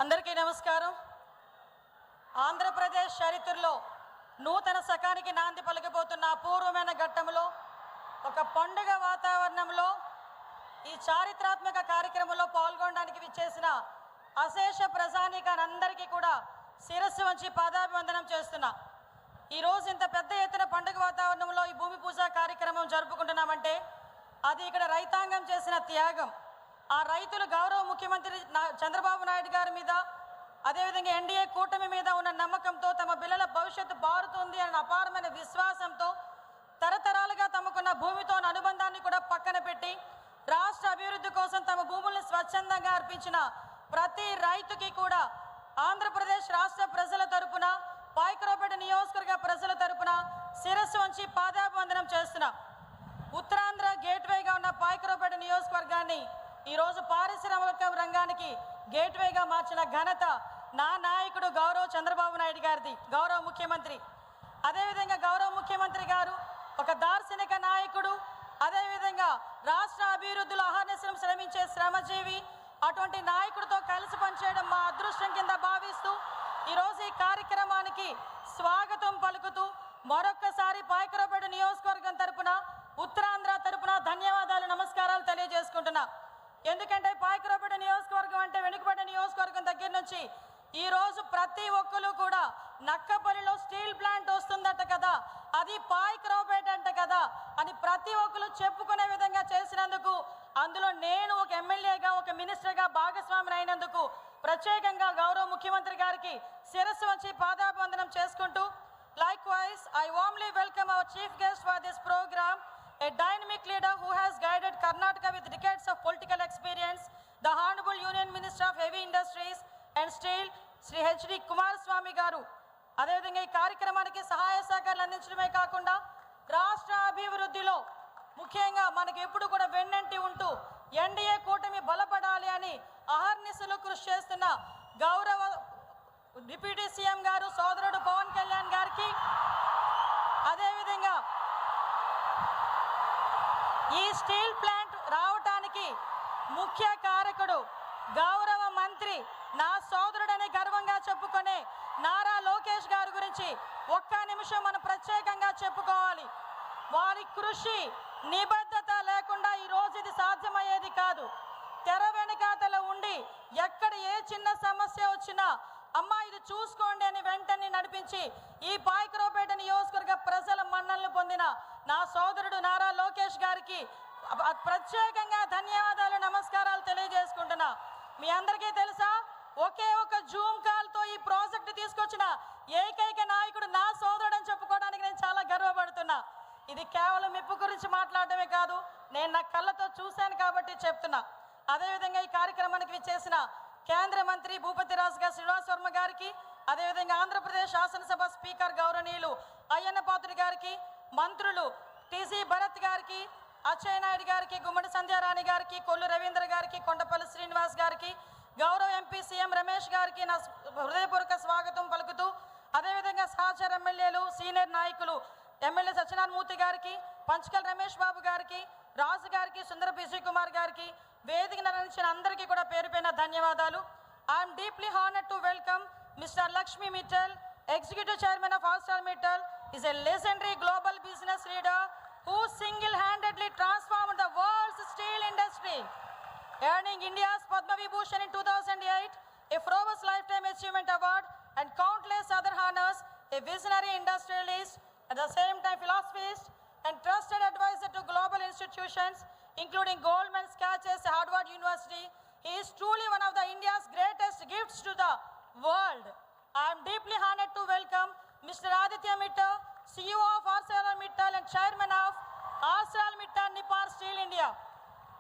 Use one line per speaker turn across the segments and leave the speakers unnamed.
అందరికీ నమస్కారం. ఆంధ్రప్రదేశ్ చరిత్రలో నూతన శకానికి నాంది పలకబోతున్న అపూర్వమైన ఘట్టంలో ఒక పండుగ వాతావరణంలో ఈ చారిత్రాత్మక కార్యక్రమంలో పాల్గొనడానికి విచ్చేసిన అశేష ప్రజానీకానందరికీ కూడా శిరస్సు వంచి పాదాభివందనం చేస్తున్నా. ఈరోజు ఇంత పెద్ద ఎత్తున పండుగ వాతావరణంలో ఈ భూమి పూజ కార్యక్రమం జరుపుకుంటున్నామంటే అది ఇక్కడ రైతాంగం చేసిన త్యాగం. ఆ రైతులు గౌరవ ముఖ్యమంత్రి చంద్రబాబు నాయుడు గారి మీద, అదేవిధంగా ఎన్డీఏ కూటమి మీద ఉన్న నమ్మకంతో, తమ పిల్లల భవిష్యత్తు బారుతుంది అనే అపారమైన విశ్వాసంతో, తరతరాలుగా తమకున్న భూమితో అనుబంధాన్ని కూడా పక్కన పెట్టి రాష్ట్ర అభివృద్ధి కోసం తమ భూముల్ని స్వచ్ఛందంగా అర్పించిన ప్రతి రైతుకి కూడా ఆంధ్రప్రదేశ్ రాష్ట్ర ప్రజల తరపున, పాయకరావుపేట నియోజకవర్గ ప్రజల తరపున శిరస్సు వంచి పాదాభివందనం చేస్తున్నాం. ఉత్తరాంధ్ర గేట్వేగా ఉన్న పాయకరావుపేట నియోజకవర్గాన్ని ఈరోజు పారిశ్రామిక రంగానికి గేట్వేగా మార్చిన ఘనత నా నాయకుడు గౌరవ చంద్రబాబు నాయుడు గారిది, గౌరవ ముఖ్యమంత్రి. అదేవిధంగా గౌరవ ముఖ్యమంత్రి గారు ఒక దార్శనిక నాయకుడు, అదేవిధంగా రాష్ట్ర అభివృద్ధిలో అహర్నిశం శ్రమించే శ్రమజీవి. అటువంటి నాయకుడితో కలిసి పనిచేయడం మా అదృష్టం కింద భావిస్తూ ఈరోజు ఈ కార్యక్రమానికి స్వాగతం పలుకుతూ మరొక్కసారి పాయకరావుపేట నియోజకవర్గం తరపున, ఉత్తరాంధ్ర తరపున ధన్యవాదాలు, నమస్కారాలు తెలియజేసుకుంటున్నా. ఎందుకంటే పాయకరావుపేట నియోజకవర్గం అంటే వెనుకబడ్డ నియోజకవర్గం దగ్గర నుంచి ఈరోజు ప్రతి ఒక్కరు కూడా నక్కపల్లిలో స్టీల్ ప్లాంట్ వస్తుందట కదా, అది పాయకరావుపేట అంట కదా అని ప్రతి ఒక్కరు చెప్పుకునే విధంగా చేసినందుకు, అందులో నేను ఒక ఎమ్మెల్యేగా, ఒక మినిస్టర్గా భాగస్వామిని అయినందుకు ప్రత్యేకంగా గౌరవ ముఖ్యమంత్రి గారికి శిరస్సు వంచి పాదాభివందనం చేసుకుంటూ, likewise I warmly welcome our chief guest for this program, a dynamic leader who has guided Karnataka with decades of political experience, the Honorable Union Minister of Heavy Industries and Steel, Sri H.D. Kumaraswamy garu. అదేవిధంగా ఈ కార్యక్రమానికి సహాయ సహకారాలు అందించడమే కాకుండా రాష్ట్ర అభివృద్ధిలో ముఖ్యంగా మనకి ఎప్పుడు కూడా వెన్నంటి ఉంటూ ఎన్డీఏ కూటమి బలపడాలి అని అహర్నిశలు కృషి చేస్తున్న గౌరవ డిప్యూటీ సీఎం గారు సోదరుడు పవన్ కళ్యాణ్ గారికి, అదేవిధంగా ఈ స్టీల్ ప్లాంట్ రావటానికి ముఖ్య కారకుడు గౌరవ మంత్రి, నా సోదరుడని గర్వంగా చెప్పుకునే నారా లోకేష్ గారి గురించి ఒక్క నిమిషం మనం ప్రత్యేకంగా చెప్పుకోవాలి. వారి కృషి, నిబద్ధత లేకుండా ఈరోజు ఇది సాధ్యమయ్యేది కాదు. తెర వెనకాతల ఉండి ఎక్కడ ఏ చిన్న సమస్య వచ్చినా అమ్మా ఇది చూసుకోండి అని వెంటనే నడిపించి ఈ పాయకరావుపేట నియోజకవర్గ ప్రజల మన్ననలు పొందిన నా సోదరుడు నారా లోకేష్ గారికి ప్రత్యేకంగా ధన్యవాదాలు, నమస్కారాలు తెలియజేసుకుంటున్నా. మీ అందరికీ తెలుసా, ఒకే ఒక జూమ్ కాల్తో ఈ ప్రాజెక్టు తీసుకొచ్చిన ఏకైక నాయకుడు నా సోదరుడు అని చెప్పుకోవడానికి నేను చాలా గర్వపడుతున్నా. ఇది కేవలం మెప్పు గురించి మాట్లాడటమే కాదు, నేను నా కళ్ళతో చూశాను కాబట్టి చెప్తున్నా. అదేవిధంగా ఈ కార్యక్రమానికి విచ్చేసిన కేంద్ర మంత్రి భూపతిరాజు గారు శ్రీనివాస్ వర్మ గారికి, అదేవిధంగా ఆంధ్రప్రదేశ్ శాసనసభ స్పీకర్ గౌరవనీయులు అయ్యన్న పాత్రుడు గారికి, మంత్రులు టీసీ భరత్ గారికి, అచ్చయ్య నాయుడు గారికి, గుమ్మడి సంధ్యారాణి గారికి, కొల్లు రవీంద్ర గారికి, కొండపల్లి శ్రీనివాస్ గారికి, గౌరవ ఎంపీ సీఎం రమేష్ గారికి నా హృదయపూర్వక స్వాగతం పలుకుతూ, అదేవిధంగా సహచర ఎమ్మెల్యేలు, సీనియర్ నాయకులు ఎమ్మెల్యే సత్యనారాయణ మూర్తి గారికి, పంచకల్ రమేష్ బాబు గారికి, రాజు గారికి, సుందర పిసి కుమార్ గారికి, వేదిక నిర్వహించిన అందరికీ కూడా పేరు పైన ధన్యవాదాలు. I'm deeply honoured to welcome mister Lakshmi Mittal, executive chairman of Astral Mittal, is a legendary global business leader who single-handedly transformed the world's steel industry, earning India's Padma Vibhushan in 2008, a Forbes Lifetime Achievement Award, and countless other honors. A visionary industrialist, at the same time philosophist and trusted advisor to global institutions including Goldman Sachs, Harvard University. He is truly one of the India's greatest gifts to the world. I am deeply honored to welcome Mr. Aditya Mittal, CEO of ArcelorMittal and Chairman of ArcelorMittal Nippon Steel India.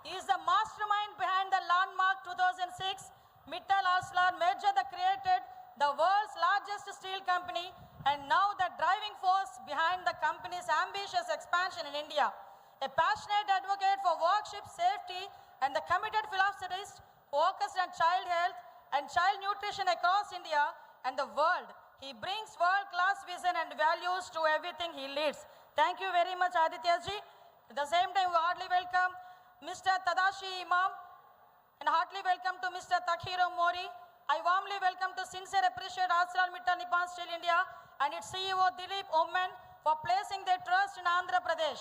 He is the mastermind behind the landmark 2006 Mittal-Arcelor merger that created the world's largest steel company and now the driving force behind the company's ambitious expansion in India. A passionate advocate for workship safety and the committed philanthropist focused on child health and child nutrition across India and the world. He brings world-class vision and values to everything he leads. Thank you very much, Aditya ji. At the same time, we heartily welcome Mr. Tadashi Imam and heartily welcome to Mr. Takhiro Mori, I warmly welcome to sincere appreciate ArcelorMittal Nippon Steel India and its CEO Dilip Omen for placing their trust in Andhra Pradesh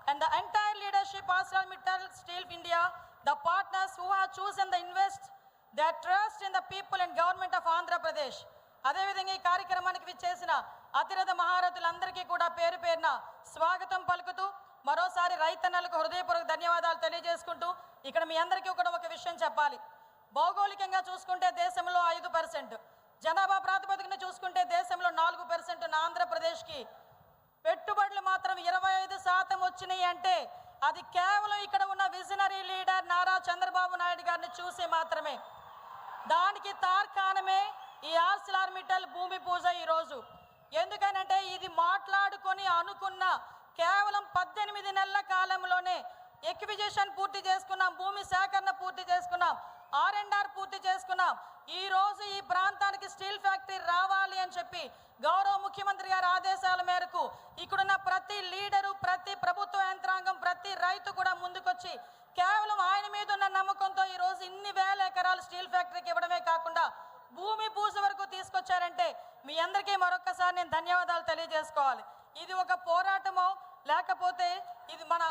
and the entire leadership ArcelorMittal Steel India, the partners who have chosen to invest their trust in the people and government of Andhra Pradesh. అదేవిధంగా ఈ కార్యక్రమానికి విచ్చేసిన అతిరథ మహారథులందరికీ కూడా పేరు పేరున స్వాగతం పలుకుతూ మరోసారి రైతన్నలకు హృదయపూర్వక ధన్యవాదాలు తెలియజేసుకుంటూ ఇక్కడ మీ అందరికీ కూడా ఒక విషయం చెప్పాలి. భౌగోళికంగా చూసుకుంటే దేశంలో 5%, జనాభా ప్రాతిపదికన చూసుకుంటే దేశంలో 4% ఉన్న ఆంధ్రప్రదేశ్కి పెట్టుబడులు మాత్రం 25% వచ్చినాయి అంటే అది కేవలం ఇక్కడ ఉన్న విజనరీ లీడర్ నారా చంద్రబాబు నాయుడు గారిని చూసి మాత్రమే. దానికి తార్కాణమే ఈ ఆర్సిలార్మిట్టల్ భూమి పూజ ఈరోజు. ఎందుకనంటే ఇది మాట్లాడుకొని అనుకున్న కేవలం 18 నెలల కాలంలోనే ఎక్విజిషన్ పూర్తి చేసుకున్నాం, భూమి సేకరణ పూర్తి చేసుకున్నాం, R&R పూర్తి చేసుకున్నాం. ఈ రోజు ఈ ప్రాంతానికి స్టీల్ ఫ్యాక్టరీ రావాలి అని చెప్పి గౌరవ ముఖ్యమంత్రి గారి ఆదేశాల మేరకు ఇక్కడున్న ప్రతి లీడరు, ప్రతి ప్రభుత్వ యంత్రాంగం, ప్రతి రైతు కూడా ముందుకొచ్చి కేవలం ఆయన మీద ఉన్న నమ్మకంతో ఈరోజు ఇన్ని వేల ఎకరాలు స్టీల్ ఫ్యాక్టరీకి ఇవ్వడమే కాకుండా భూమి పూజ వరకు తీసుకొచ్చారంటే మీ అందరికీ మరొకసారి నేను ధన్యవాదాలు తెలియజేసుకోవాలి. ఇది ఒక పోరాటమో లేకపోతే ఇది మన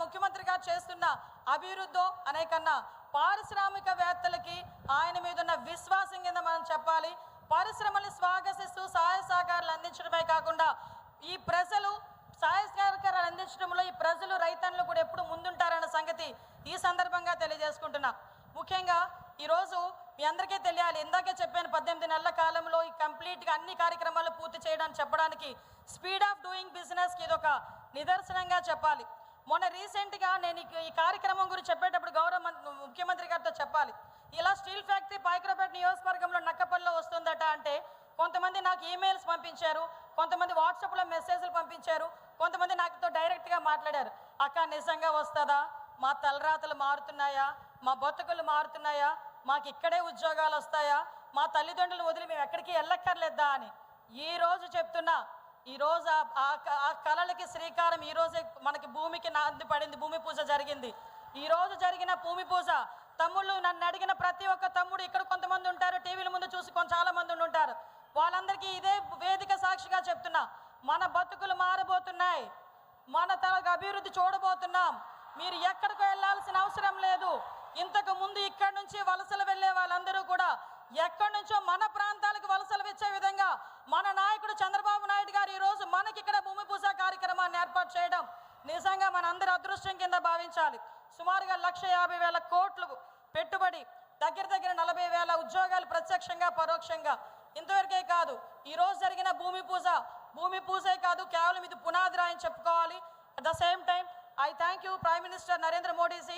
ముఖ్యమంత్రి గారు చేస్తున్న అభివృద్ధో అనే కన్నా పారిశ్రామికవేత్తలకి ఆయన మీద ఉన్న విశ్వాసం కింద మనం చెప్పాలి. పరిశ్రమల్ని స్వాగతిస్తూ సహాయ సహకారాలు అందించడమే కాకుండా ఈ ప్రజలు సహాయ సహకారాలు అందించడంలో ఈ ప్రజలు రైతన్నులు కూడా ఎప్పుడు ముందుంటారన్న సంగతి ఈ సందర్భంగా తెలియజేసుకుంటున్నా. ముఖ్యంగా ఈరోజు మీ అందరికీ తెలియాలి, ఇందాకే చెప్పాను 18 నెలల కాలంలో ఈ కంప్లీట్గా అన్ని కార్యక్రమాలు పూర్తి చేయడానికి చెప్పడానికి స్పీడ్ ఆఫ్ డూయింగ్ బిజినెస్కి ఇది ఒక నిదర్శనంగా చెప్పాలి. మొన్న రీసెంట్గా నేను ఈ కార్యక్రమం గురించి చెప్పేటప్పుడు గౌరవ ముఖ్యమంత్రి గారితో చెప్పాలి, ఇలా స్టీల్ ఫ్యాక్టరీ పాయకరావుపేట నియోజకవర్గంలో నక్కపల్లిలో వస్తుందట అంటే కొంతమంది నాకు ఈమెయిల్స్ పంపించారు, కొంతమంది వాట్సాప్లో మెసేజ్లు పంపించారు, కొంతమంది నాతో డైరెక్ట్గా మాట్లాడారు. అక్క నిజంగా వస్తుందా, మా తలరాతలు మారుతున్నాయా, మా బతుకులు మారుతున్నాయా, మాకు ఇక్కడే ఉద్యోగాలు వస్తాయా, మా తల్లిదండ్రులు వదిలి మేము ఎక్కడికి వెళ్ళక్కర్లేదా అని. ఈరోజు చెప్తున్నా, ఈరోజు ఆ కళలకి శ్రీకారం ఈరోజే మనకి భూమికి నాంది పడింది, భూమి పూజ జరిగింది. ఈరోజు జరిగిన భూమి పూజ తమ్ముళ్ళు నన్ను అడిగిన ప్రతి ఒక్క తమ్ముడు ఇక్కడ కొంతమంది ఉంటారు, టీవీల ముందు చూసి చాలా మంది ఉంటారు, వాళ్ళందరికీ ఇదే వేదిక సాక్షిగా చెప్తున్నా, మన బతుకులు మారబోతున్నాయి, మన తనకు అభివృద్ధి చూడబోతున్నాం. మీరు ఎక్కడికి వెళ్ళాల్సిన అవసరం లేదు. ఇంతకు ముందు ఇక్కడి నుంచి వలసలు వెళ్ళే వాళ్ళందరూ కూడా ఎక్కడి నుంచో మన ప్రాంతాలకు వలసలు వచ్చే విధంగా మన నాయకుడు చంద్రబాబు నాయుడు గారు ఈరోజు మనకి ఇక్కడ భూమి పూజ కార్యక్రమాన్ని ఏర్పాటు చేయడం నిజంగా మన అందరి అదృష్టం కింద భావించాలి. సుమారుగా 1,50,000 కోట్లు పెట్టుబడి, దగ్గర 40,000 ఉద్యోగాలు ప్రత్యక్షంగా పరోక్షంగా. ఇంతవరకే కాదు, ఈరోజు జరిగిన భూమి పూజే కాదు, కేవలం ఇది పునాది రాయని చెప్పుకోవాలి. At the same time I thank you Prime Minister Narendra Modi ji